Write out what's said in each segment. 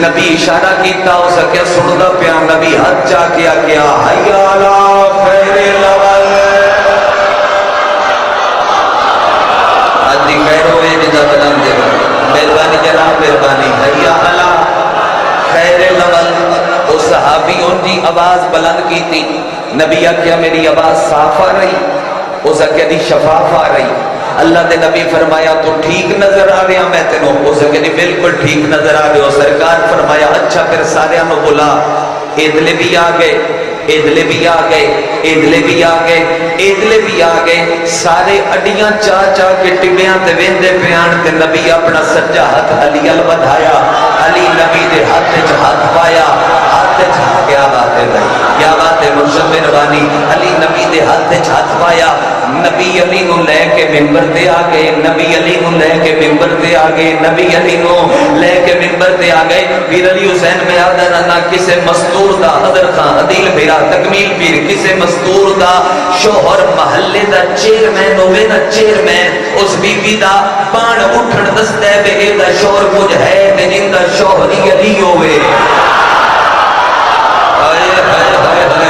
نبی اشارہ کیتا ہو سکیا سندا پیا نبی ہاتھ چا کیا حی علی خیر لول آدھی خیر ہوئے جدا بلند دے مہربانی جناب مہربانی حی علی خیر لول اس صحابی ان کی آواز بلند کی تھی نبی آکھیا میری آواز صاف آ رہی اس آکھیا دی شفاف آ رہی اللہ دے نبی فرمایا تو ٹھیک نظر آ رہا میں تینوں اس آکھیا دی بالکل ٹھیک نظر آ رہے ہو سرکار فرمایا اچھا پھر سارے نو بلا ادلے بھی آ گئے ادلے بھی آ گئے ادلے بھی آ گئے ادلے بھی آ گئے سارے اڈیاں چاہ چاہ کے ٹبیاں تے ویندے پیان تے نبی اپنا سجا ہاتھ علی ال بدھایا علی نبی دے ہاتھ وچ ہاتھ پایا ہاتھ وچ کیا بات ہے بھائی کیا بات ہے مرشد مہربانی علی نبی دے ہاتھ وچ ہاتھ پایا نبی علی نو لے کے منبر تے آ گئے نبی علی نو لے کے منبر تے آ گئے نبی علی نو لے کے منبر تے آ گئے پیر علی حسین میں آدھا نہ کسے مستور دا حضر خان عدیل میرا تکمیل پیر کسے مستور دا شوہر محلے دا چیئرمین ہوئے نا چیئرمین اس بی بی دا پان اٹھن دستے بے اے دا شوہر کچھ ہے تے جن دا شوہری علی ہوئے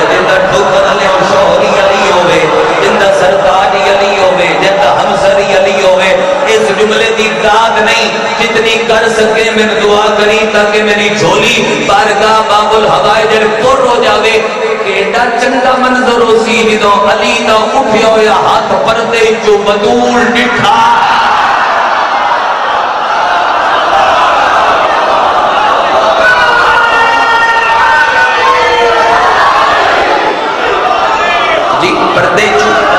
جن دا ڈھکر علی شوہری علی ہوئے جن دا سرداری علی ہوئے جن دا ہمسری علی ہوئے اس جملے دی داد نہیں جتنی کر سکے میں دعا کری تاکہ میری جھولی بارگاہ باب الحوائج پر ہو جاوے ایڈا چنگا منظر ہو سی جدوں علی دا اٹھیا ہویا ہاتھ پردے جو بدول ڈٹھا جی پردے جو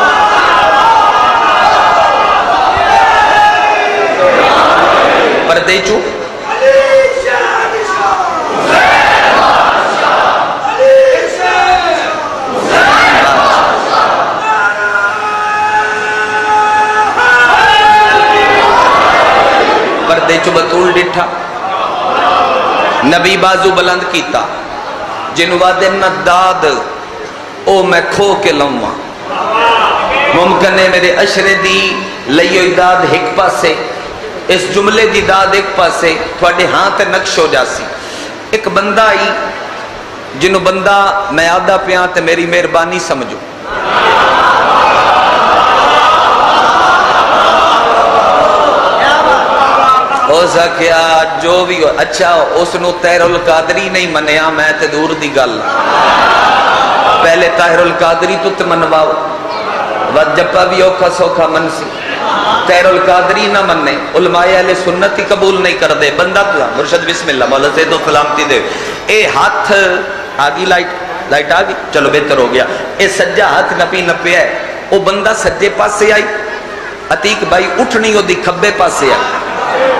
پردے جو پردے چو بطول ڈٹھا نبی بازو بلند کیتا جنوا دن داد او میں کھو کے لمحہ ممکن ہے میرے اشرے دی لئیو داد ایک پاسے اس جملے دی داد ایک پاسے تھوڑے ہاتھ نقش ہو جاسی ایک بندہ آئی جنو بندہ میں آدھا پیاں تے میری مہربانی سمجھو ہو سکیا جو بھی ہو اچھا اس نو طاہر القادری نہیں منیا میں تے دور دی گل پہلے طاہر القادری تو تے منواؤ وقت جپا بھی اوکھا سوکھا منسی طاہر القادری نہ مننے علماء اہل سنت ہی قبول نہیں کر دے بندہ پلا مرشد بسم اللہ مولا زید و سلامتی دے اے ہاتھ آگی لائٹ آگی چلو بہتر ہو گیا اے سجا ہاتھ نپی نپیا ہے او بندہ سجے پاسے آئی عتیق بھائی اٹھنی ہو دی کھبے پاسے آئی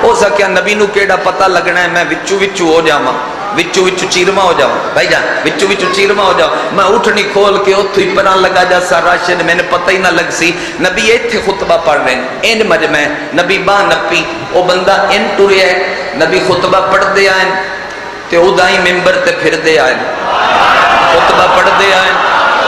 ہو سکیا نبی نو کیڑا پتہ لگنا ہے میں وچو ہو جاواں وچو چیرما ہو جاؤں بھائی جان وچو چیرما ہو جاؤں میں اٹھنی کھول کے اتھو ہی پران لگا جا سا راشد میں نے پتہ ہی نہ لگ سی نبی ایتھے خطبہ پڑھ رہے ہیں ان مجمع نبی باں نپی او بندہ ان ٹریا ہے نبی خطبہ پڑھ دے آئیں تے او دائی ممبر تے پھر دے آئیں خطبہ پڑھ دے آئیں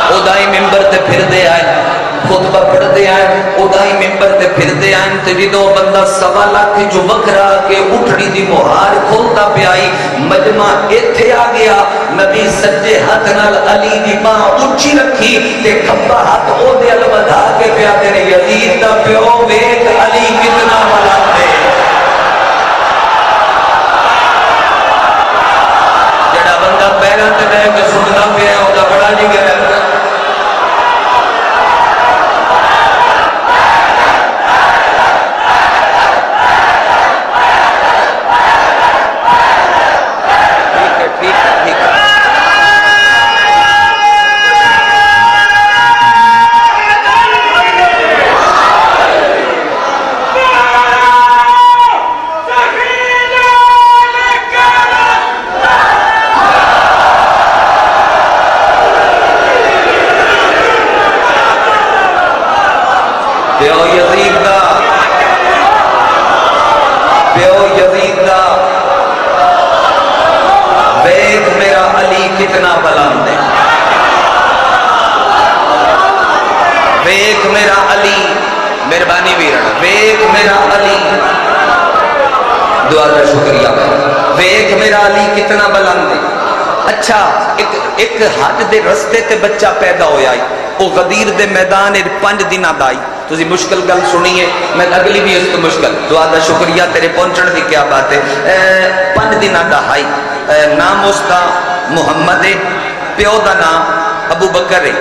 او دائی ممبر تے پھر دے آئیں خطبہ پڑھ دے آئیں او دائی ممبر تے پھر دے آئیں تے جدو بندہ سوا لاکھ جو وکرا کے اٹھنی دی مہار کھولتا پہ آئی مجمع ایتھے آ گیا نبی سجے ہاتھ نال علی دی ماں اچھی رکھی تے کھبا ہاتھ او دے الودھا کے پیا تیرے یزید دا پیو ویک علی کتنا والا دے جڑا بندہ پیرا تے رہ کے سننا پیا او دا بڑا جی گیا کتنا بلند ہے ویک میرا علی مہربانی ویرن ویک میرا علی دعا دعا کا شکریہ. ویکھ میرا علی کتنا بلند ہے. اچھا ایک حج دے رستے تے بچہ پیدا ہویا ہے, وہ غدیر دے میدان 5 دن آئی. تسی مشکل گل سنیے, میں اگلی بھی اس کو مشکل. دعا دا شکریہ, تیرے پہنچن دی کیا بات ہے. 5 دن آئی. نام اس دا محمد ہے, پیو دا نام ابو بکر ہے.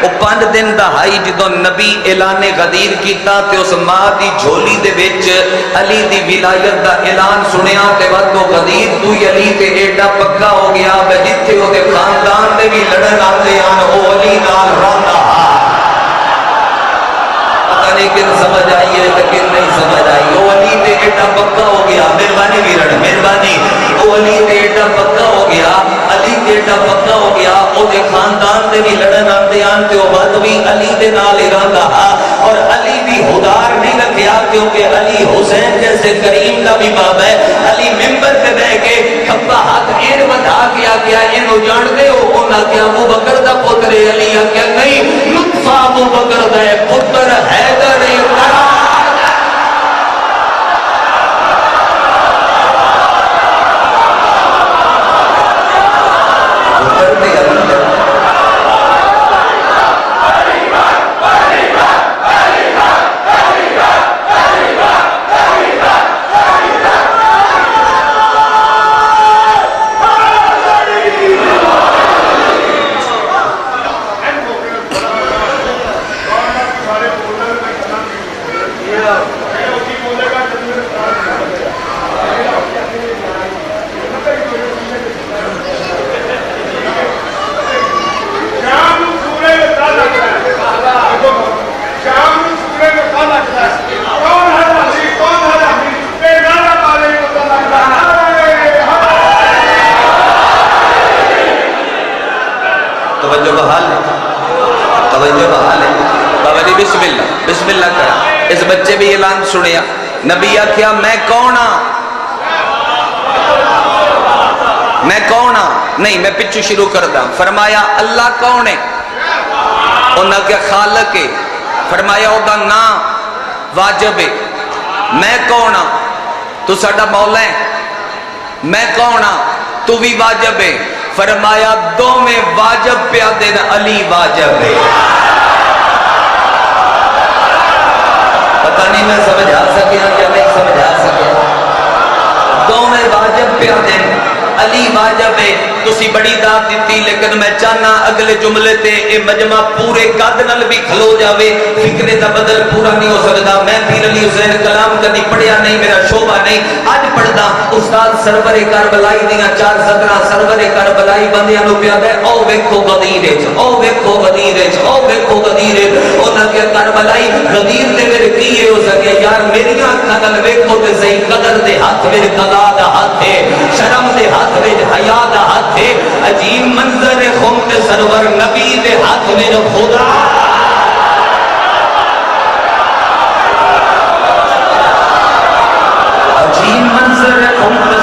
وہ 5 دن دا ہائی جدو نبی اعلان غدیر کیتا تے اس ماں دی جھولی دے وچ علی دی ولایت دا اعلان سنیا تے ودو غدیر تو علی تے ایڈا پکا ہو گیا بے جتھے او دے خاندان دے بھی لڑن آندے آن او علی نال رہندا. پتہ نہیں کن سمجھ آئی ہے تے کن نہیں سمجھ آئی. او علی تے ایڈا پکا ہو گیا, مہربانی ویرن مہربانی. او علی تے ایڈا پکا ہو گیا, علی تے ایڈا پکا ہو گیا او دے خاندان دے بھی لڑن آندے آن تے او بات بھی علی دے نال رہندا. اور علی بھی ہدار نہیں رکھیا کیونکہ علی حسین جیسے کریم دا بھی باب ہے. علی ممبر پہ بیٹھ کے کھبا ہاتھ این بتا کیا کیا اینو جان دے ہو. انہاں کیا ابو بکر دا پتر علی کیا نہیں, لطفہ ابو بکر دا پتر حیدر بسم اللہ کرا. اس بچے بھی اعلان سنیا. نبی آخیا میں کون ہاں, میں کون ہاں, نہیں میں پچھو شروع کردا. فرمایا اللہ کون ہے, انہاں کیا خالق ہے. فرمایا او دا نام واجب ہے. میں کون ہاں, تو ساڈا مولا ہے. میں کون ہاں, تو بھی واجب ہے. فرمایا دو میں واجب پیا دینا, علی واجب ہے. پتہ نہیں میں سمجھا سکیا یا نہیں سمجھا سکیا. دو میں واجب پہ دیں, علی واجب ہے. تسی بڑی داد دیتی لیکن میں چاہنا اگلے جملے تے اے مجمع پورے قد نال بھی کھلو جاوے. فکرے دا بدل پورا نہیں ہو سکتا. میں پیر علی حسین کلام کدی پڑھیا نہیں, میرا شعبہ نہیں. اج پڑھدا استاد سرور کربلائی دیاں 4 سطراں سرور کربلائی بندیاں نو پیادا ہے. او ویکھو غدیر وچ, او ویکھو غدیر وچ, او ویکھو غدیر وچ. انہاں کہ کربلائی غدیر دے میرے کی ہو سکے یار, میریاں اکھاں نال ویکھو تے صحیح. قدر دے ہاتھ وچ قضا دا ہاتھ ہے, شرم دے ہاتھ وچ حیا دا ہاتھ ہے. عجیب منظر خم تے سرور نبی دے ہاتھ وچ خدا. عجیب منظر خم تے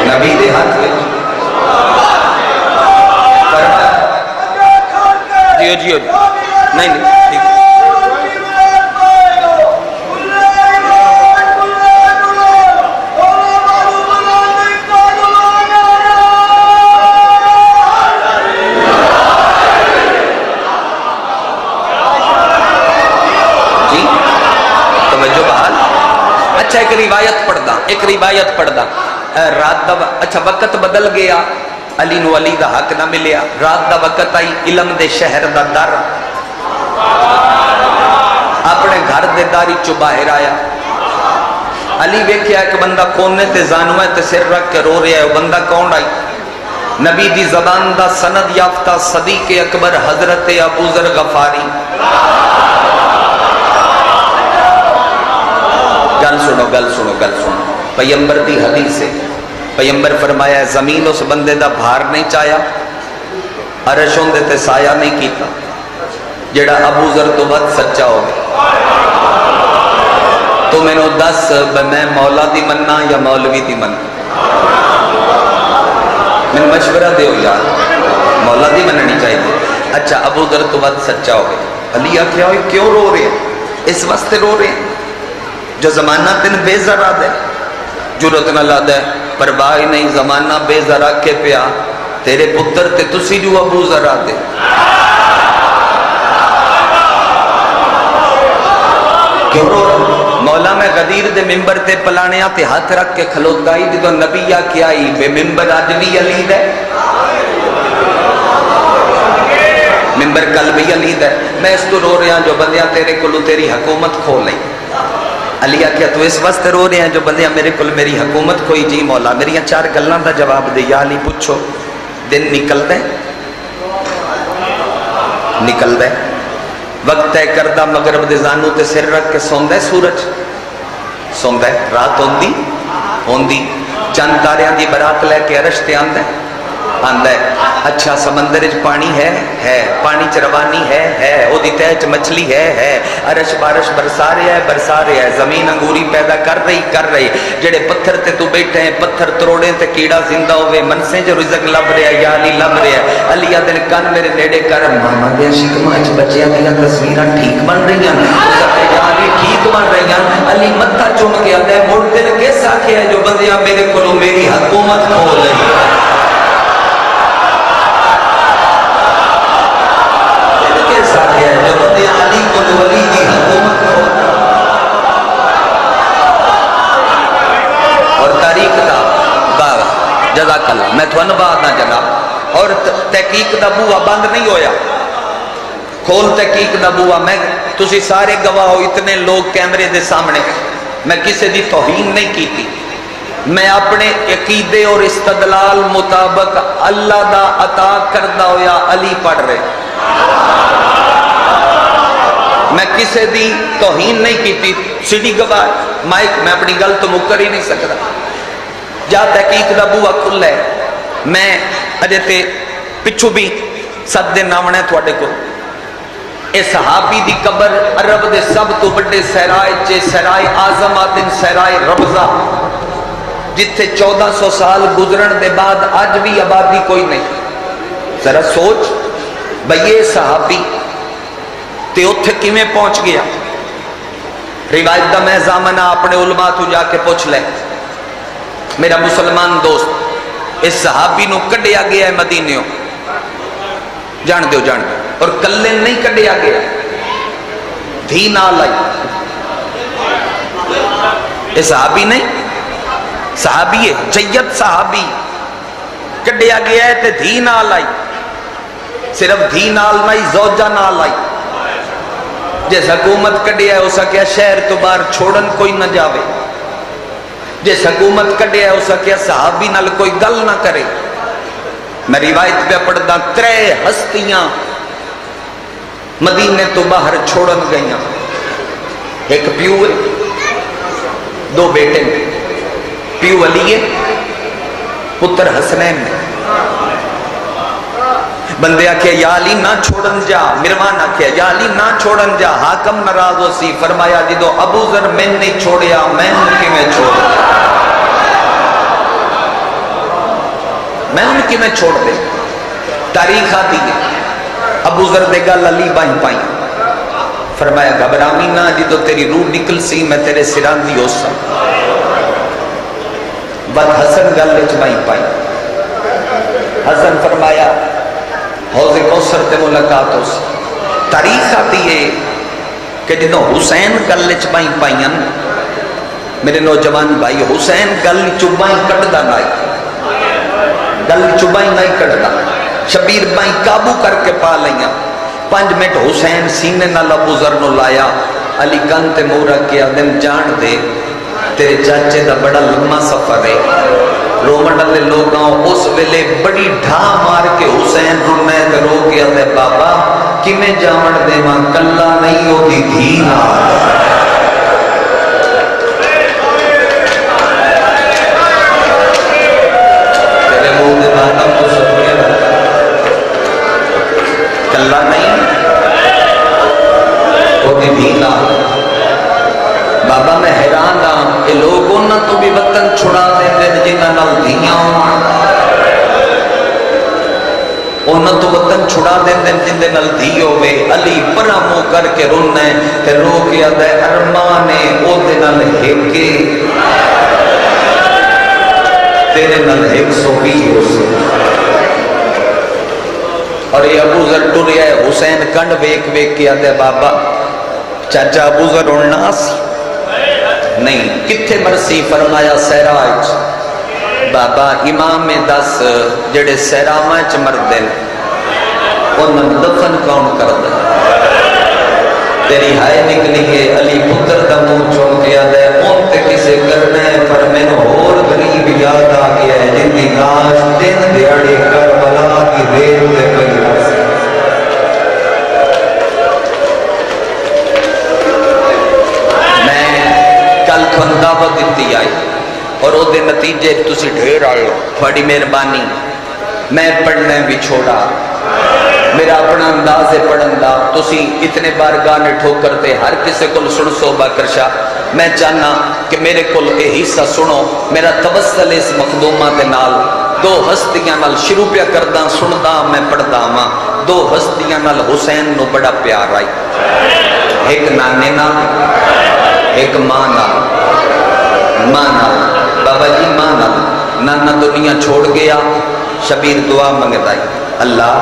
نبی دے ہاتھ وچ. جیو جیو نہیں نہیں جی توجہ بحال. اچھا ایک روایت پڑھدا. رات دا اچھا وقت بدل گیا, علی نو علی دا حق نہ ملیا. رات دا وقت آئی, علم دے شہر دا در. اپنے گھر دے داری چو باہر آیا. علی ویکھیا ایک بندہ کونے تے زانوے تے سر رکھ کے رو رہا ہے. وہ بندہ کون آئی؟ نبی دی زبان دا سند یافتہ صدیق اکبر حضرت ابو ذر غفاری. گل سنو پیمبر دی حدیث ہے. پیمبر فرمایا زمین اس بندے دا بھار نہیں چایا, عرش اون دے تے سایہ نہیں کیتا جیڑا ابو ذر تو ود سچا ہو گیا. تو میں نو دس میں مولا دی مننا یا مولوی دی مننا. میں مشورہ دیو یار، مولا دی مننی چاہیے۔ اچھا ابو ذر تو ود سچا ہو گیا۔ علی آخیا ہوئی کیوں رو رہے ہیں؟ اس واسطے رو رہے ہیں جو زمانہ تین بے ذرا دے، جرت نہ لا دے، پرواہ نہیں، زمانہ بے ذرا کے پیا، تیرے پتر تے تسی جو ابو ذرا دے۔ کیوں رو رہا؟ مولا میں غدیر دے ممبر تے پلانیا تے ہاتھ رکھ کے کھلوتا ہی جدو نبی کیا ہی بے ممبر آج بھی علی دے، ممبر کل بھی علی دے۔ میں اس تو رو رہا جو بندیاں تیرے کلو تیری حکومت کھو لیں۔ علی آخیا تو اس واسطے رو رہے ہیں جو بندیاں میرے کل میری حکومت کھوئی؟ جی مولا میری چار گلاں دا جواب دے۔ یا علی پوچھو دن نکل دے، نکل دے، وقت طے کردہ مغرب دے زانو تے سر رکھ کے سوندہ سورج، سوندہ رات ہوندی ہوندی، چند تاریاں دی برات لے کے عرش تے آندہ آندہ ہے۔ اچھا سمندر اچ پانی ہے، پانی چ روانی ہے، او دی تہ چ مچھلی ہے، عرش بارش برسا رہا ہے، زمین انگوری پیدا کر رہی، جڑے پتھر تے تو بیٹھے ہیں پتھر تروڑیں تے کیڑا زندہ ہوئے، منسیں جو رزق لب رہا ہے، یا علی لب رہا ہے۔ علی دن کن میرے نیڑے کر، ماما دیا شکمہ اچ بچیاں دیا تصویراں ٹھیک بن رہی ہیں، یا علی ٹھیک بن رہی ہیں۔ علی متھا چوم کے آتا ہے، مڑ دل کیسا کیا جو بندیاں میرے کلو میری حکومت کھول لئی۔ جزاک اللہ، میں تھوڑا بات نہ جگہ اور تحقیق دا بوا بند نہیں ہویا، کھول تحقیق دا بوا۔ میں تسی سارے گواہ ہو، اتنے لوگ کیمرے دے سامنے، میں کسی دی توہین نہیں کیتی، میں اپنے عقیدے اور استدلال مطابق اللہ دا عطا کردہ ہویا علی پڑھ رہے، میں کسی دی توہین نہیں کیتی۔ سیدھی گواہ مائک میں اپنی گل تو مکر ہی نہیں سکتا، جا تحقیق دا بوا کھل ہے۔ میں اجے تے پچھو بھی سد دن آونا ہے تھوڑے کو، اے صحابی دی قبر عرب دے سب تو بڑے سہرائے چے سہرائے اعظم آدن سہرائے ربضہ، جتھے 1400 سال گزرن دے بعد آج بھی آبادی کوئی نہیں۔ ذرا سوچ بھئی صحابی تے اتھے کیویں پہنچ گیا؟ روایت دا میں زامنہ اپنے علماء تو جا کے پوچھ لے۔ میرا مسلمان دوست اس صحابی نو کڈیا گیا ہے مدینیوں، جان دیو اور کلے نہیں کڈیا گیا، دھی نال آئی۔ یہ صحابی نہیں، صحابی ہے جید صحابی، کڈیا گیا ہے تے دھی نال آئی، صرف دھی نال نہیں زوجہ نال آئی۔ جس حکومت کڈیا ہے اسا کیا شہر تو باہر چھوڑن کوئی نہ جاوے، جس حکومت کڈیا ہے اسا کیا صحابی نال کوئی گل نہ کرے۔ میں روایت پہ پڑھدا 3 ہستیاں مدینے تو باہر چھوڑن گئیاں، ایک پیو ہے، 2 بیٹے ہیں، پیو علی ہے، پتر حسنین ہے۔ بندے آکھے یا علی نہ چھوڑن جا، مروان آکھے یا علی نہ چھوڑن جا، حاکم ناراض ہو سی، فرمایا جدو ابو ذر میں نہیں چھوڑیا میں ان کی میں چھوڑ دے، میں ان کی میں چھوڑ دے۔ تاریخ آتی ہے ابو ذر دے گل علی بائیں پائیں، فرمایا گھبرامی نہ، جدو تیری روح نکل سی میں تیرے سران دی ہو سا۔ بد حسن گل وچ بائیں پائیں، حسن فرمایا حوض کوثر تے ملاقات ہو سی۔ تاریخ آتی ہے کہ جدو حسین گل وچ بائیں پائیں، میرے نوجوان بھائی حسین گل چبائیں کٹدا نہ، گل چبائیں نہیں کٹدا، شبیر بائیں قابو کر کے پا لیاں۔ 5 منٹ حسین سینے نال ابو ذر نو لایا، علی کن تے منہ رکھ کے آدم جان دے تیرے چاچے دا بڑا لمبا سفر ہے۔ رومن والے لوگاں اس ویلے بڑی ڈھا مار کے حسین رونے تے رو کے آدھے بابا کیویں جاون دیواں کلا نہیں ہوتی دھی نال۔ تیرے منہ دے ماتم تو سکے کلا نہیں ہوتی دھی نال۔ بابا میں حیران ہاں کہ لوگ انہاں تو بھی وطن چھڑا دے دے جنہاں نال دھیاں ہون۔ انہاں تو وطن چھڑا دین جندے نال دھی ہوے علی پرا منہ کر کے رونا ہے تے رو کے آدا ہے ارمان او دے نال ہیکے تیرے نال 120 ہو سی اور یہ ابو ذر ٹریا ہے حسین کنڈ ویک ویک کے آدھے بابا چاچا ابو ذر اڑنا سی نہیں کتھے مرسی فرمایا سہراج بابا امام میں 10 جڑے سہرامہ چ مردن انہاں دفن کون کردا تیری ہائے نکلی ہے علی پتر دا منہ چوم کے آدھے اون تے کسے کرنا ہے پر مینوں ہور غریب یاد آ گیا ہے جن دی لاش دن دیہڑے کربلا کی ریت تے پئی دعوت دیتی آئی اور وہ دے نتیجے تسی ڈھیر آئے ہو بڑی مہربانی میں پڑھنے بھی چھوڑا میرا اپنا انداز پڑھن دا تسی اتنے بار گانے ٹھوکرتے ہر کسے کل سن سو باکرشا میں چاہنا کہ میرے کل اے حصہ سنو میرا توسل اس مخدومہ دے نال 2 ہستیاں نال شروع پیا کردہ سندا میں پڑھدا ماں 2 ہستیاں نال حسین نو بڑا پیار آئی ایک نانے نال ایک ماں نال بابا جی ماں نال نانا دنیا چھوڑ گیا شبیر دعا منگتا ہے اللہ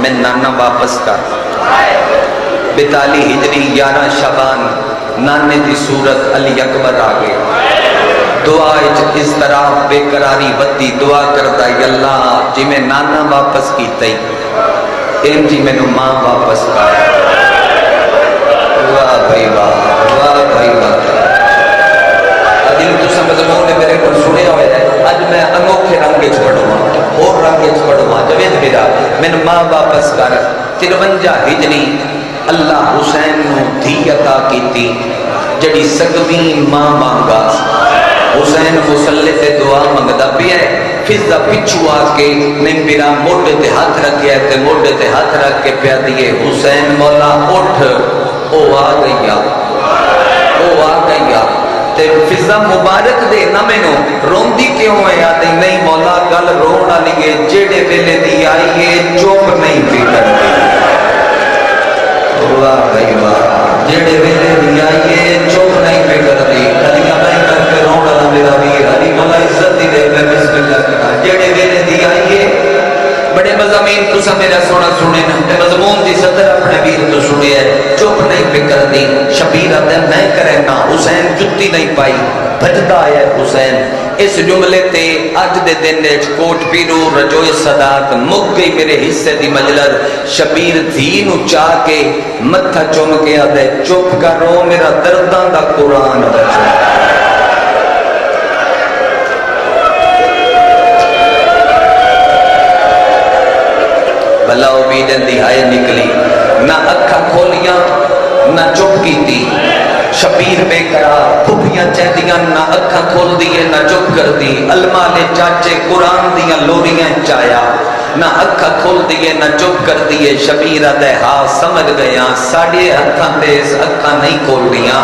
میں نانا واپس کر 42 ہجری 11 شعبان نانے دی صورت علی اکبر آگے دعا اس طرح بے قراری ودی دعا کرتا ہے اللہ جی میں نانا واپس کیتا ہی ان جی میں نو ماں واپس کر واہ بھائی واہ بھائی واہ دل تو سمجھو نے میرے کو سنیا ہوئے ہے آج میں انوکھے رنگے چھوڑوں اور رنگے چھوڑوں جوید میرا میں ماں واپس کر 53 ہجری اللہ حسین نو دھی عطا کیتی جڑی سگویں ماں مانگا حسین مسلح تے دعا منگدا پیا ہے فضا پچھو آ کے نہیں میرا موڈے تے ہاتھ رکھیا ہے تے موڈے تے ہاتھ رکھ کے پیا دیے حسین مولا اٹھ او آ گیا تے فضا مبارک دے نہ مینوں روندی کیوں ہے آدھی نہیں مولا گل رون والی ہے جڑے ویلے دی آئی ہے چپ نہیں پی کرتی واہ بھائی واہ جڑے ویلے دی آئی ہے چپ نہیں پی کرتی کلیاں نہیں کر کے رون والا میرا ویر علی مولا عزت دی دے میں بسم اللہ کرا جڑے ویلے دی آئی ہے بڑے مضامین تسا میرا سونا سنے تے مضمون دی صدر اپنے ویر تو سنے ہے چپ نہیں فکر دی شبیر آدھے میں کرنا حسین جتی نہیں پائی بھجدا ہے حسین اس جملے تے اج دے دن وچ کوٹ پیرو رجوئے صدات مک گئی میرے حصے دی مجلس شبیر دھی نو چاہ کے متھا چوم کے آدھے چپ کرو میرا درداں دا قرآن بچو بھلا امید انتہائی نکلی نہ اکھا کھولیاں نہ چپ کی تھی شبیر بے قرار پھپیاں چہدیاں نہ اکھا کھول دیے نہ چپ کر دی المالے چاچے قرآن دیاں لوریاں چایا نہ اکھا کھول دیے نہ چپ کر دیے شبیر آدھے ہاں سمجھ گیا ساڑھے ہتھاں تیز اکھا نہیں کھول دیاں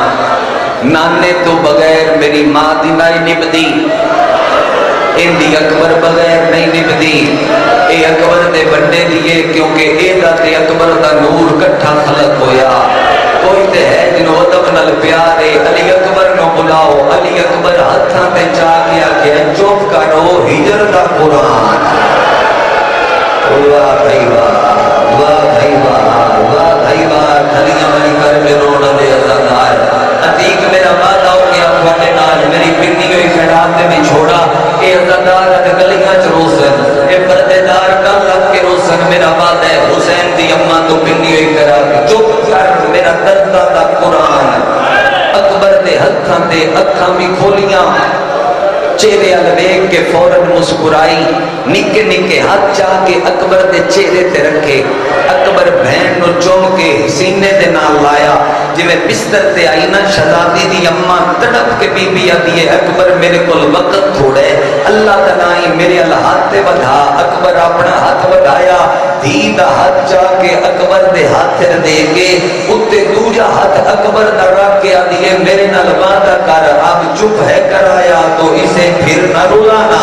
نانے تو بغیر میری ماں دی نائی نبدی ان دی اکبر بغیر نہیں نبدی اے اکبر دے بڑے دیئے کیونکہ اے دا تے اکبر دا نور کٹھا خلق ہویا کوئی تے ہے جنہوں ادب نل پیارے علی اکبر نو بلاؤ علی اکبر ہتھاں تے چاہ گیا کہ چوپ کرو ہجر دا قرآن واہ بھائی واہ واہ بھائی واہ واہ بھائی واہ کھلیاں بھائی کر کے روڑا دے ازادار عتیق میرا وعدہ ہو گیا اپنے نال میری پنی ہوئی خیرات میں چھوڑا اے ازادار اگر گلیاں چ روسن اے پردے دار کل لگ کے روسن میرا وعدہ ہے حسین دی اماں تو پنی ہوئی کرا چپ کر میرا دردہ دا قرآن اکبر دے ہتھاں دے اکھاں بھی کھولیاں چہرے الویگ کے فوراً مسکرائی نکے نکے ہاتھ چاہ کے اکبر دے چہرے تے رکھے اکبر بہن نو چوم کے سینے دے نال لایا جو میں بستر تے آئی نا شہزادی دی اماں تڑپ کے بی بی آدھی ہے اکبر میرے کل وقت تھوڑے اللہ تنائی میرے اللہ ہاتھ تے بدھا اکبر اپنا ہاتھ بدھایا دھی دا ہاتھ چاہ کے اکبر دے ہاتھ دے کے اتے دوجا ہاتھ اکبر دا رکھ کے آدھی ہے میرے نال وعدہ کر اب چپ ہے کرایا تو اسے پھر نہ رولانا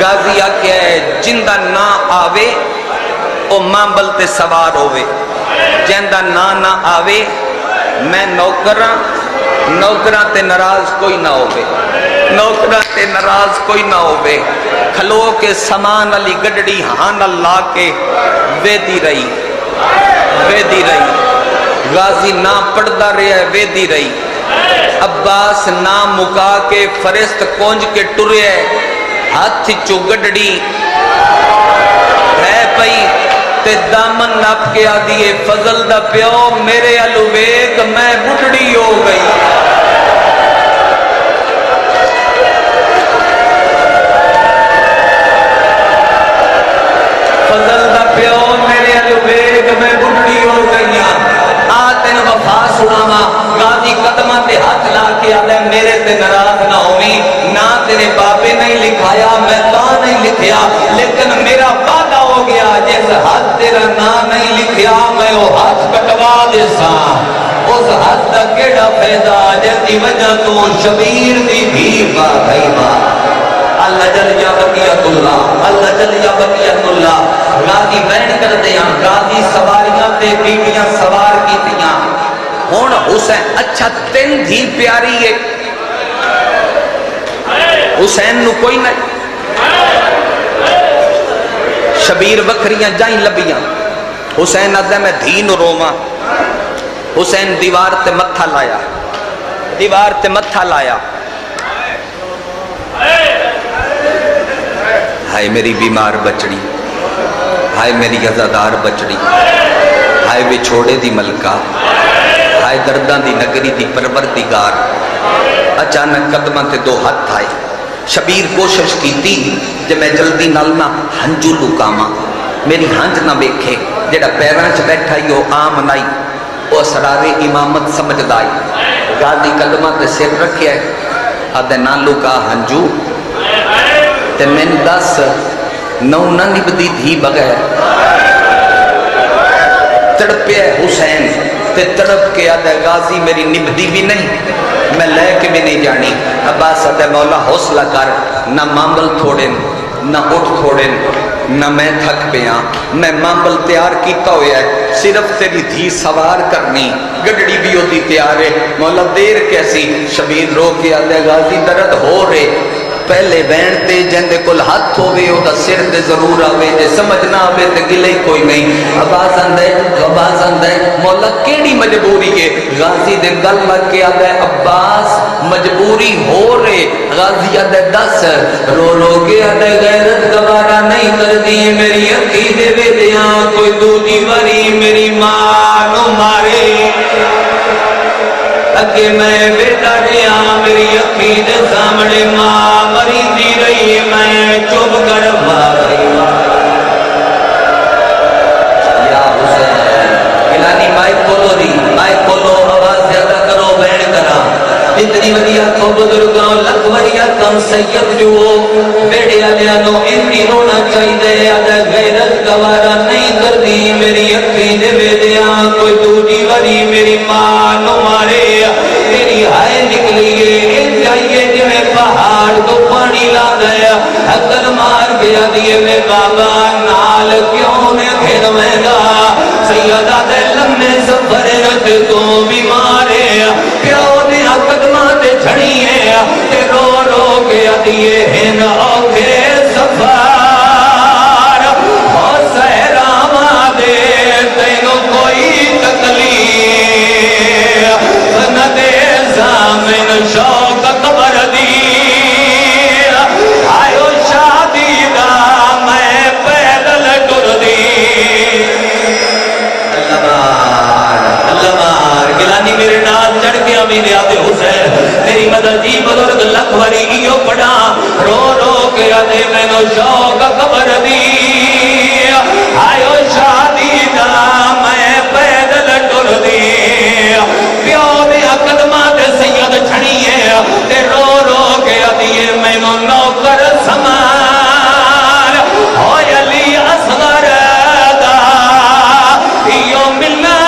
غازی آکھیا ہے جندہ نہ آوے او مامبل تے سوار ہوئے، جندہ نہ آوے میں نوکراں تے ناراض کوئی نہ ہوئے، نوکراں تے ناراض کوئی نہ ہوئے، کھلو کے سامان علی گڈڑی ہان اللہ کے ویدی رہی غازی نہ پڑھدا رہا ہے ویدی رہی، عباس نہ مکا کے فرست کونج کے ٹرے ہاتھ چو گڈڑی ہے پئی تے دامن نپ کے آدھیے فضل دا پیو میرے الویگ میں بڑھڑی ہو گئی، فضل دا پیو میرے الویگ میں بڑھڑی ہو گئی، آتن وفا سناما غازی قدمہ تے ہاتھ لا کے آدھے میرے تے ناراض نہ ہوئی، نہ تیرے بابے نہیں لکھایا میں تاں نہیں لکھیا، لیکن میرا وعدہ ہو گیا جس حد تیرا نام نہیں لکھیا میں وہ ہاتھ کٹوا دے ساں، اس حد دا کیڑا فیضا جس کی وجہ تو شبیر دی بھی باقی اللہ جل یا بقیت اللہ غازی بین کر دیا، غازی سواریاں تے بیٹیاں سوار کی تیاں، ہون حسین اچھا تین دھی پیاری ہے، حسین نو کوئی نہیں، شبیر وکھریاں جائیں لبیاں، حسین آدھے میں دھی نو روما، حسین دیوار تے متھا لایا، ہائے میری بیمار بچڑی، ہائے میری عزادار بچڑی، ہائے وچھوڑے دی ملکہ، ہائے درداں دی نگری دی پروردگار، اچانک قدمہ تے دو ہاتھ آئے، شبیر کوشش کی تھی جب میں جلدی نالنا ہنجو لکاما، میری ہنج نہ بیکھے، جڑا پیرانچ بیٹھا ہی ہو آم نائی، وہ اسرار امامت سمجھ دائی، غازی قدمہ تے سر رکھے ہے، آدھے نہ لکا ہنجو، تے میں دس نو نہ نبدی تھی بغیر، تڑپے حسین تے تڑپ کے آدھے غازی میری نبدی بھی نہیں، میں لے کے بھی نہیں جانی، عباس آدھے مولا حوصلہ کر، نہ مامبل تھوڑے نہ اٹھ تھوڑے نہ میں تھک پیاں، میں مامبل تیار کیتا ہویا ہے، صرف تیری دھی سوار کرنی، گڈڑی بھی ہوتی تیار ہے، مولا دیر کیسی، شبیر رو کے آدھے غازی درد ہو رہے، پہلے بین تے جندے کل ہاتھ ہوئے او دا سر تے ضرور آوے جے سمجھنا آوے تے گلے کوئی نہیں، عباس اندے مولا کیڑی مجبوری ہے، غازی دے گل لگ کے آدھے عباس مجبوری ہو رہے، غازی آدھے دس رو رو کے آدھے غیرت گوارا نہیں کر دی میری اکھی دے وے دیاں کوئی دوجی واری میری ماں نو مارے، اگے میں بیٹا رہا میری اکھی دے سامنے ماں مری دی رہی میں چپ کر ماری، یا حسین گلانی مائک کھولو آواز زیادہ کرو بین کرا، اتنی ودیا کو بزرگاں لکھ ودیا کم سید جو بیڑے آلیاں نو اتنی رونا چاہیے، آدھا غیرت گوارا نہیں کر دی میری اکھی دے بیدیاں کوئی دوجی وری میری ماں نو مارے، میری ہائے نکلیے جائیے جویں پہاڑ کو پانی لا گیا، اکل مار گیا دیئے میں بابا نال کیوں نے پھر میں گا، سیدہ دے لمنے سفر رکھ تو بیمارے، پیو نے قدمہ تے چھڑیے تے رو رو گیا دیئے ہن اوکھے سفار، ہو سہراما دے تینوں کوئی تکلیف نہ دے زامن شوق قبر دی، آئیو شادی دا میں پیدل ٹر دی، اللہ مار گلانی میرے نال چڑھ گیا میرے آدھے حسین میری مدد جی بزرگ لکھ وری ایو پڑا، رو رو کے آدھے میں نو شوق قبر دی، آئیو شادی دا میں پیدل ٹر دی، پیو نے قدمہ تے سید چھڑیے تے رو رو کے آدھیے میں نو نوکر سمان، ہوئے علی اصغر دا ایو ملنا،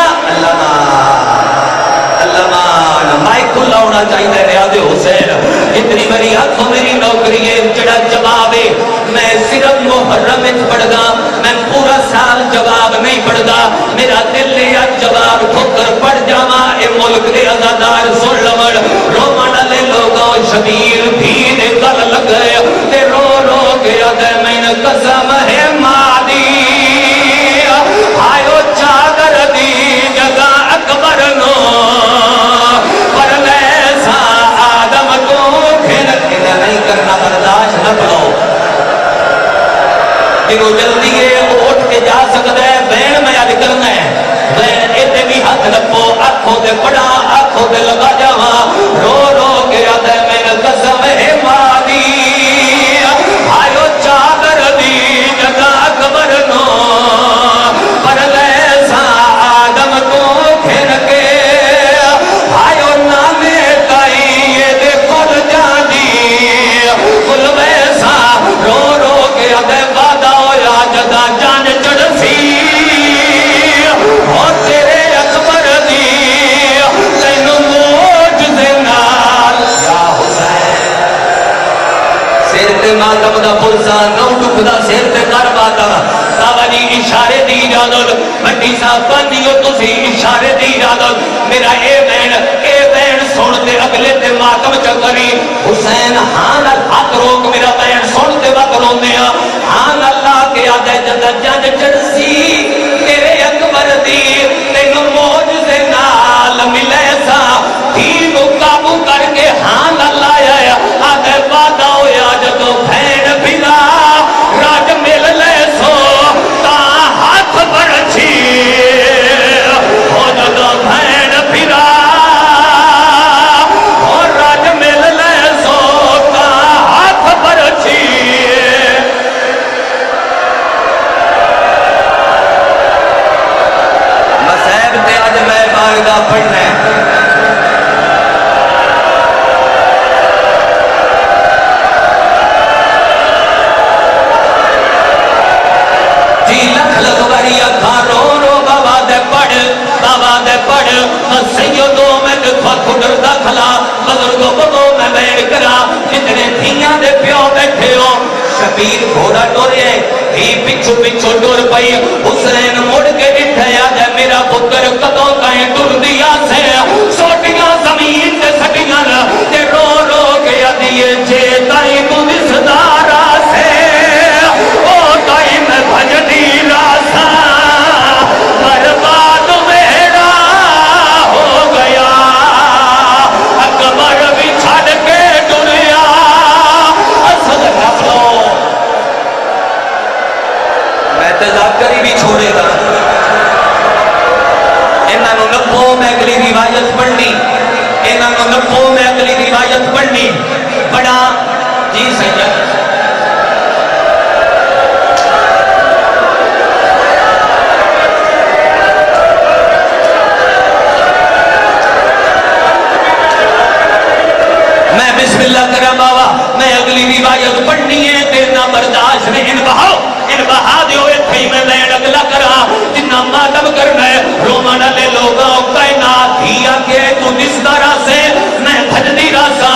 اللہ مان مائک کھلا ہونا چاہیے ریاض حسین، اتنی میری ہاتھوں میری نوکری ہے جڑا جوابے میں خبردار سن لوڑ رومن والے لوگوں شبیر بھی دے گل لگے تے رو رو کے آدھے میں قسم ہے ماں دی آئیو چادر دی جگہ اکبر نو پر لیسا آدم کو پھر نہیں کرنا برداشت نہ کرو جنہوں جلدی ہے اٹھ کے جا سکتا ہے بین میں یاد کرنا ہے بین ایتے بھی ہاتھ رکھو آنکھوں دے پڑا آنکھوں دے لگا جاوا رو رو کے آدھے میں قسم ہے مادی آئیو چادر دی جگہ اکبر نو پر لیسا آدم کو پھر کے آئیو نامے کائی یہ دے کھل جانی کل ویسا رو رو کے آدھے وعدہ ہویا جدا جان چڑھ سی اور تیرے اکبر دی تینوں موجزے نال یا حسین سیر تے ماتم دا پلسا نو ٹکدا سیر تے کرباتا بابا جی اشارے دی اجازت بٹی صاحب بندیو تسی اشارے دی اجازت میرا اے بین سن تے اگلے تے ماتم چکری حسین ہاں ہاتھ روک میرا بین سن تے وقت روندے ہاں اللہ کے آدھے جدہ جان چڑسی تیرے اکبر دی تینوں موجزے نال ملے سا دین قابو کر کے ہاں اللہ آیا آدھے وعدہ ہویا جدو بھین بھلا راج مل لے سو تا ہاتھ بڑھچی ہو جدو بھین بھلا اور راج مل لے سو تا ہاتھ بڑھچی مسائب تے آج میں بارگاہ پڑھنے سیدوں میں دکھا کھڑر دا کھلا بزرگوں بگو میں بین کرا جتنے دھیاں دے پیو بیٹھے ہو شبیر گھوڑا ڈورے ہی پچھو پچھو ڈور پئی حسین مڑ کے اٹھے آجے میرا پتر قدوں کہیں ڈور دیا سے سوٹیاں زمین تے سٹیاں تے رو رو کے دیئے جے تائیں تو دسدارا سے او تائیں میں بھج دی راسا برباد میرا ہو گیا اکبر بھی چھڑ کے دنیا اصل رکھ لو میں تذاکری بھی چھوڑے گا انہوں نبو میں اگلی روایت پڑھنی انہوں نبو میں اگلی روایت پڑھنی بڑا جی سید میں بسم اللہ کرا بابا میں اگلی روایت پڑھنی ہے تیرنا برداشت میں ان بہا دیو اتھائی میں لین اگلا کرا جنہ ماتم کرنا ہے رومانہ لے لوگا کائنات ہی آکے تو دس دارا سے میں بھج دی راسا